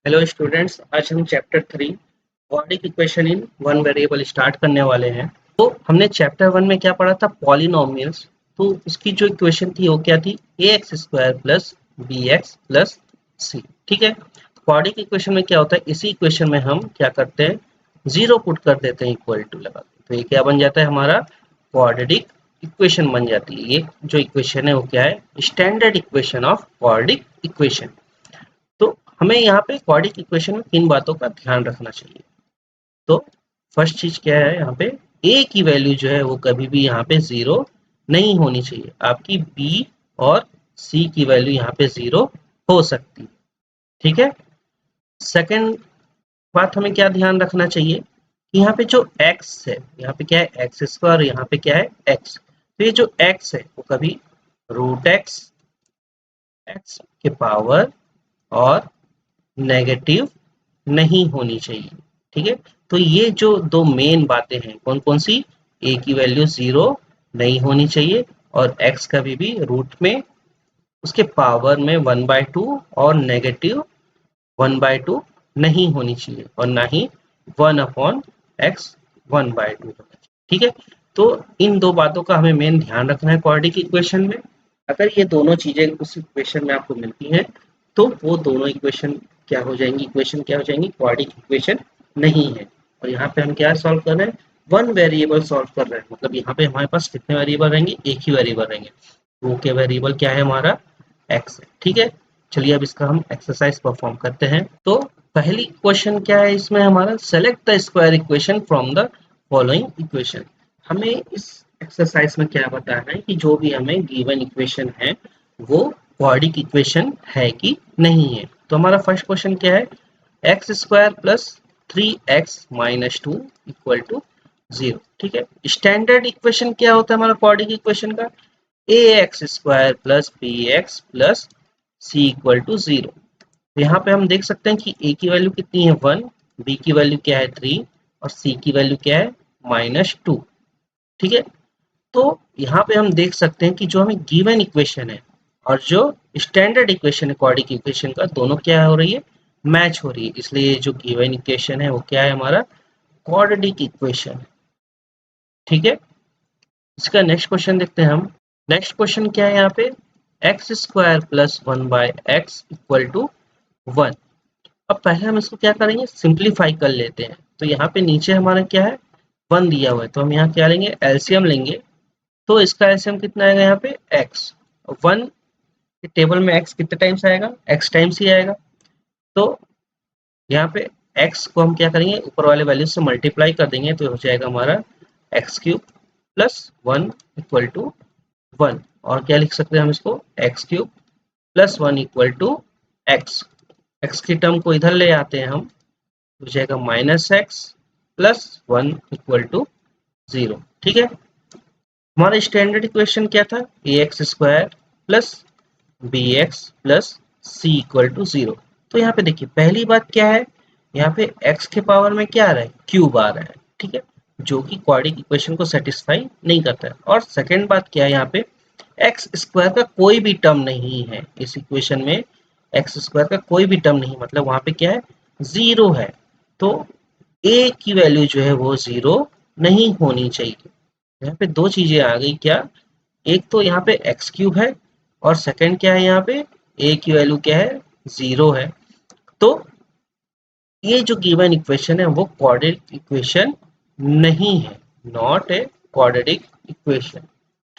Hello students, आज हम chapter 3 quadratic equation in one variable start करने वाले हैं। तो हमने चैप्टर 1 में क्या पढ़ा था? पॉलिनोमियल्स। तो उसकी जो इक्वेशन थी वो क्या थी? ax square plus b x plus c. ठीक है। क्वाड्रेटिक इक्वेशन में क्या होता है, इसी इक्वेशन में हम क्या करते हैं, जीरो पुट कर देते हैं इक्वल टू लगा के। तो ये क्या बन जाता है, हमारा क्वाड्रेटिक इक्वेशन बन जाती है। ये जो इक्वेशन है वो क्या है? Standard equation of quadratic equation. तो हमें यहाँ पे क्वाड्रेटिक इक्वेशन में तीन बातों का ध्यान रखना चाहिए। तो फर्स्ट चीज क्या है, यहाँ पे a की वैल्यू जो है वो कभी भी यहाँ पे जीरो नहीं होनी चाहिए। आपकी b और c की वैल्यू यहाँ पे जीरो हो सकती है। ठीक है। सेकंड बात हमें क्या ध्यान रखना चाहिए कि यहाँ पे जो x है, यहाँ पे क्या है, एक्स स्क्वायर, यहाँ पे क्या है, x। तो ये जो x है वो कभी रूट x के पावर और नेगेटिव नहीं होनी चाहिए। ठीक है। तो ये जो दो मेन बातें हैं, कौन कौन सी? ए की वैल्यू जीरो नहीं होनी चाहिए और एक्स कभी भी रूट में उसके पावर में 1/2 और नेगेटिव 1/2 नहीं होनी चाहिए, और ना ही 1/x 1/2 होना चाहिए। ठीक है। तो इन दो बातों का हमें मेन ध्यान रखना है क्वाड्रेटिक इक्वेशन में। अगर ये दोनों चीजें उस इक्वेशन में आपको मिलती हैं तो वो दोनों इक्वेशन क्या हो जाएंगी? इक्वेशन क्या हो जाएंगी? क्वाड्रेटिक इक्वेशन नहीं है। और यहाँ पे हम क्या सॉल्व कर रहे हैं? वन वेरिएबल सॉल्व कर रहे हैं। मतलब यहाँ पे हमारे पास कितने वेरिएबल रहेंगे? एक ही वेरिएबल रहेंगे। वो के वेरिएबल क्या है? हमारा एक्स है। ठीक है। चलिए अब इसका हम एक्सरसाइज परफॉर्म करते हैं। तो पहली क्वेश्चन क्या है इसमें हमारा? Select the square equation from the following equation. हमें इस एक्सरसाइज में क्या बताना है कि जो भी हमें गिवन इक्वेशन है वो क्वाड्रेटिक इक्वेशन है कि नहीं है। तो हमारा फर्स्ट क्वेश्चन क्या है? X square plus 3x minus 2 equal to 0। ठीक है। स्टैंडर्ड इक्वेशन क्या होता है हमारा क्वाड्रेटिक इक्वेशन का? A x square plus b x plus c equal to 0। तो यहाँ पे हम देख सकते हैं कि ए की वैल्यू कितनी है? 1, बी की वैल्यू क्या है? 3, और सी की वैल्यू क्या है? -2। ठीक है। तो यहाँ पे हम देख सकते हैं कि जो हमें गिवन इक्वेशन है और जो स्टैंडर्ड इक्वेशन है क्वाड्रेटिक इक्वेशन का, दोनों क्या हो रही है? मैच हो रही है। इसलिए जो गिवन इक्वेशन है वो क्या है? हमारा क्वाड्रेटिक इक्वेशन। ठीक है। इसका नेक्स्ट क्वेश्चन देखते हैं हम। नेक्स्ट क्वेश्चन क्या है यहाँ पे? X square plus 1/x equal to 1। अब पहले हम इसको क्या करेंगे? सिंप्लीफाई कर लेते हैं। तो यहाँ पे नीचे हमारा क्या है? 1 दिया हुआ है, तो हम यहाँ क्या लेंगे? एलसीएम लेंगे। तो इसका एलसीएम कितना आएगा यहाँ पे? x। 1 के टेबल में x कितने टाइम्स आएगा? x टाइम्स ही आएगा। तो यहाँ पे x को हम क्या करेंगे? ऊपर वाले वैल्यू से मल्टीप्लाई कर देंगे, तो हो जाएगा हमारा x³ प्लस 1 इक्वल टू 1। और क्या लिख सकते हैं हम इसको? x³ plus 1 equal to x। x की टर्म को इधर ले आते हैं हम, हो जाएगा -x प्लस 1 इक्वल टू 0। ठीक है। हमारा स्टैंडर्ड इक्वेशन क्या था? A x square plus b x plus c equal to 0। तो यहाँ पे देखिए पहली बात क्या है, यहाँ पे x के पावर में क्या आ रहा है? क्यूब आ रहा है। ठीक है। जो कि क्वाड्रेटिक इक्वेशन को सेटिस्फाई नहीं करता है। और सेकंड बात क्या है, यहाँ पे एक्स स्क्वायर का कोई भी टर्म नहीं है इस इक्वेशन में। एक्स स्क्वायर का कोई भी टर्म नहीं, मतलब वहां पे क्या है? जीरो है। तो a की वैल्यू जो है वो जीरो नहीं होनी चाहिए। यहाँ पे दो चीजें आ गई क्या? एक तो यहाँ पे x³ है, और सेकंड क्या है? यहाँ पे a की वैल्यू क्या है? जीरो है। तो ये जो गिवन इक्वेशन है वो क्वाड्रेटिक इक्वेशन नहीं है, not a quadratic equation.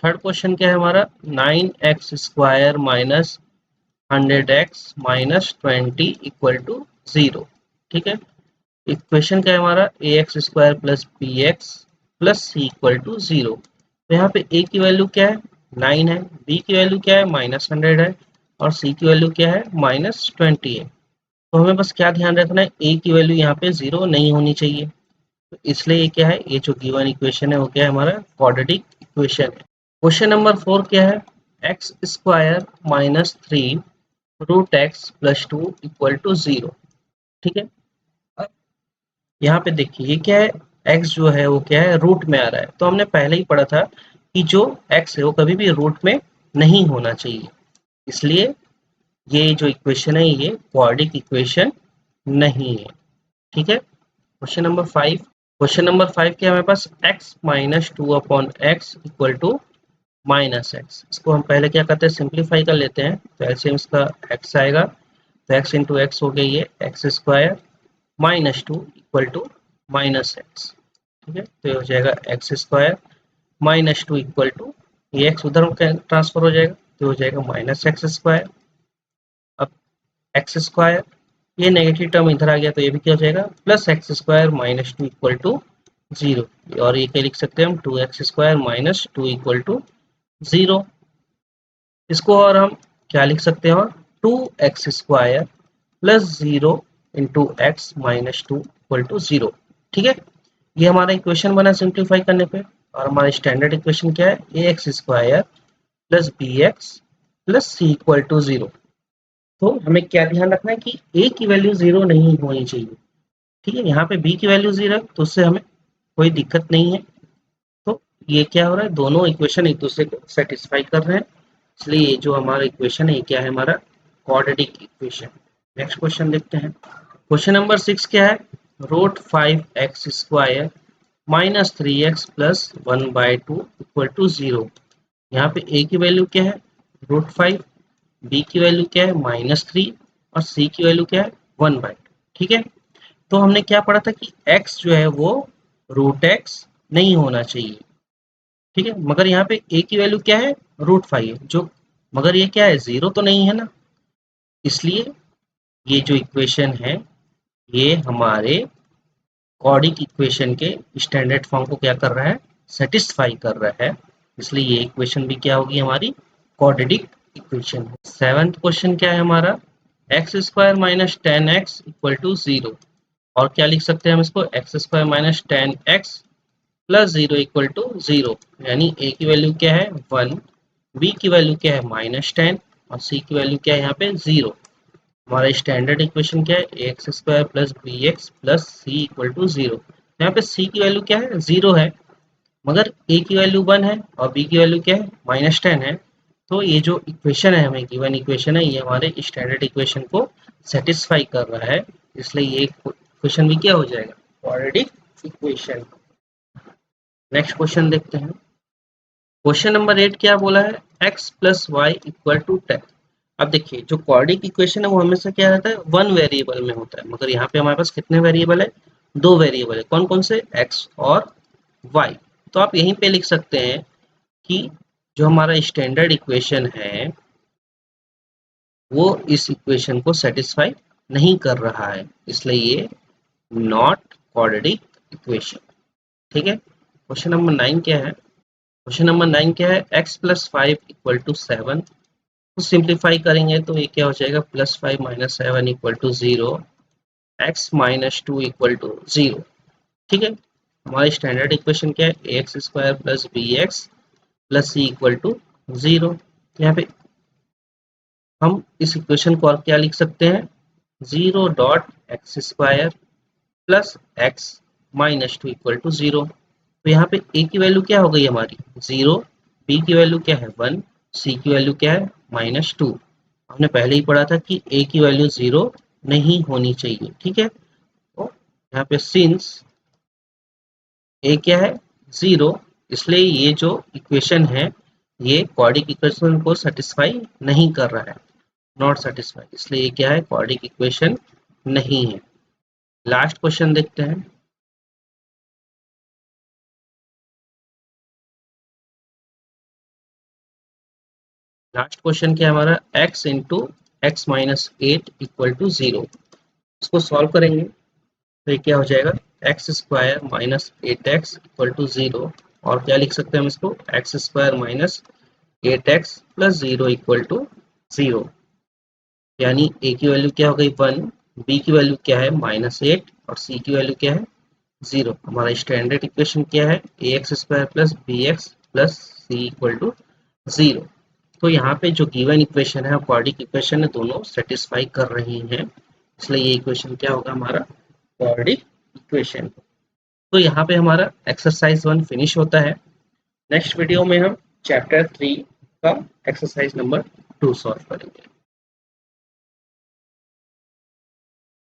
Third question क्या है हमारा? 9x square minus 100x minus 20 equal to 0। ठीक है। इक्वेशन क्या है हमारा? A x square plus b x plus c equal to 0। तो यहाँ पे ए की वैल्यू क्या है? 9 है, बी की वैल्यू क्या है? -100 है, और सी की वैल्यू क्या है? -20 है। तो हमें बस क्या ध्यान रखना है? ए की वैल्यू यहाँ पे जीरो नहीं होनी चाहिए। तो इसलिए ये क्या है? ये जो गिवन इक्वेशन है वो क्या है? हमारा क्वाड्रेटिक इक्वेशन है। क्वेश्चन नंबर 4 क्या है? X square minus 3 root x plus 2 equal to 0। ठीक है। अब यहाँ पे देखिए ये क्या है? x जो है वो क्या है? रूट में आ रहा है। तो हमने पहले ही पढ़ा था कि जो x है वो कभी भी रूट में नहीं होना चाहिए। इसलिए ये जो इक्वेशन है ये क्वाड्रेटिक इक्वेशन नहीं है। ठीक है, क्वेश्चन नंबर 5 क्या है हमारे पास, x minus two upon x equal to minus x. इसको हम पहले क्या करते हैं, सिंप्लीफाई कर लेते हैं। तो एलसीएम इसका x आएगा, तो x इंटू एक्स हो गई है x square minus two equal to minus x. ठीक है, तो ये हो जाएगा x square minus two equal to, ये एक्स उधर ट्रांसफर हो जाएगा, तो हो जाएगा माइनस एक्स स्क्वायर। अब एक्स स्क्वायर, ये नेगेटिव टर्म इधर आ गया, तो ये भी क्या हो जाएगा, plus x square minus two equal to zero. और ये क्या लिख सकते हैं हम, two x square minus two equal to zero. इसको और हम क्या लिख सकते हैं, two x square plus zero into x minus two equal to zero. ठीक है, ये हमारा इक्वेशन बना सिंप्लीफाई करने पे। और हमारा स्टैंडर्ड इक्वेशन क्या है, a x square plus b x plus c equal to zero. तो हमें क्या ध्यान रखना है कि ए की वैल्यू जीरो नहीं होनी चाहिए। ठीक है, यहाँ पे बी की वैल्यू जीरो है, तो उससे हमें कोई दिक्कत नहीं है। तो ये क्या हो रहा है, दोनों इक्वेशन एक दूसरे को सेटिस्फाई कर रहे हैं, इसलिए ये जो हमारा इक्वेशन है ये क्या है, हमारा क्वाड्रेटिक इक्वेशन। नेक्स्ट क्वेश्चन देखते हैं। क्वेश्चन नंबर 6 क्या है, root five x square minus three x plus one by two equal to zero. यहाँ पे ए की वैल्यू क्या है, रूट फाइव, बी की वैल्यू क्या है माइनस थ्री, और सी की वैल्यू क्या है वन बाई टू। ठीक है, तो हमने क्या पढ़ा था कि x जो है वो रूट एक्स नहीं होना चाहिए। ठीक है, मगर यहाँ पे a की वैल्यू क्या है, रूट फाइव है, जो मगर ये क्या है, जीरो तो नहीं है ना, इसलिए ये जो इक्वेशन है ये हमारे क्वाड्रिक इक्वेशन के स्टैंडर्ड फॉर्म को क्या कर रहा है, सेटिस्फाई कर रहा है, इसलिए ये इक्वेशन भी क्या होगी, हमारी क्वाड्रेटिक इक्वेशन। सेवंथ क्वेश्चन क्या है हमारा, x square minus ten x equal to zero. और क्या लिख सकते हैं हम इसको, x square minus ten x plus zero equal to zero. यानी ए की वैल्यू क्या है वन, बी की वैल्यू क्या है माइनस टेन, और सी की वैल्यू क्या है यहाँ पे जीरो। हमारा स्टैंडर्ड इक्वेशन क्या है, a x square plus b x plus c equal to zero. यहाँ पे सी की वैल्यू क्या है, जीरो है, मगर ए की वैल्यू वन है और बी की वैल्यू क्या है माइनस टेन है। तो ये जो इक्वेशन है, हमें गिवन इक्वेशन है, ये हमारे स्टैंडर्ड इक्वेशन को सेटिस्फाई कर रहा है, इसलिए ये इक्वेशन भी क्या हो जाएगा, क्वाड्रेटिक इक्वेशन। नेक्स्ट क्वेश्चन देखते हैं। क्वेश्चन नंबर 8 क्या बोला है, x plus y equal to ten. अब देखिए, जो क्वाड्रिक इक्वेशन है वो हमेशा क्या रहता है, वन वेरिएबल में होता है, मगर यहाँ पे हमारे पास कितने वेरिएबल है, दो वेरिएबल है। कौन कौन से, x और y। तो आप यहीं पे लिख सकते हैं कि जो हमारा स्टैंडर्ड इक्वेशन है वो इस इक्वेशन को सेटिस्फाई नहीं कर रहा है, इसलिए ये नॉट क्वाड्रेटिक इक्वेशन। ठीक है, क्वेश्चन नंबर 9 क्या है, क्वेश्चन नंबर 9 क्या है, x plus five equal to seven. तो सिंप्लीफाई करेंगे तो ये क्या हो जाएगा, plus five minus seven equal to zero, x minus two equal to zero. ठीक है, हमारी स्टैंडर्ड इक्वेशन क्या है, a x square plus b x plus c equal to zero. यहाँ पे हम इस इक्वेशन को और क्या लिख सकते हैं, zero dot x square plus x minus two equal to zero. तो यहाँ पे ए की वैल्यू क्या हो गई हमारी, जीरो, बी की वैल्यू क्या है वन, सी की वैल्यू क्या है माइनस टू। हमने पहले ही पढ़ा था कि ए की वैल्यू जीरो नहीं होनी चाहिए। ठीक है, तो यहाँ पे सिंस ए क्या है, जीरो, इसलिए ये जो इक्वेशन है ये क्वाड्रिक इक्वेशन को सेटिस्फाई नहीं कर रहा है, नॉट सेटिस्फाई, इसलिए ये क्या है, क्वाड्रिक इक्वेशन नहीं है। लास्ट क्वेश्चन देखते हैं। लास्ट क्वेश्चन क्या है हमारा, x into x minus eight equal to zero. इसको सॉल्व करेंगे तो ये क्या हो जाएगा, x square minus eight x equal to zero. और क्या लिख सकते हैं हम इसको, x square minus eight x plus zero equal to zero. यानी ए की वैल्यू क्या हो गई वन, बी की वैल्यू क्या है माइनस एट, और सी की वैल्यू क्या है जीरो। हमारा स्टैंडर्ड इक्वेशन क्या है, a x square plus b x plus c equal to zero. तो यहाँ पे जो गिवन इक्वेशन है क्वाड्रिक इक्वेशन है, दोनों सेटिस्फाई कर रही हैं, इसलिए ये इक्वेशन क्या होगा हमारा, क्वाड्रिक इक्वेशन। तो यहाँ पे हमारा एक्सरसाइज 1 फिनिश होता है। नेक्स्ट वीडियो में हम चैप्टर 3 का एक्सरसाइज नंबर 2 सॉल्व करेंगे।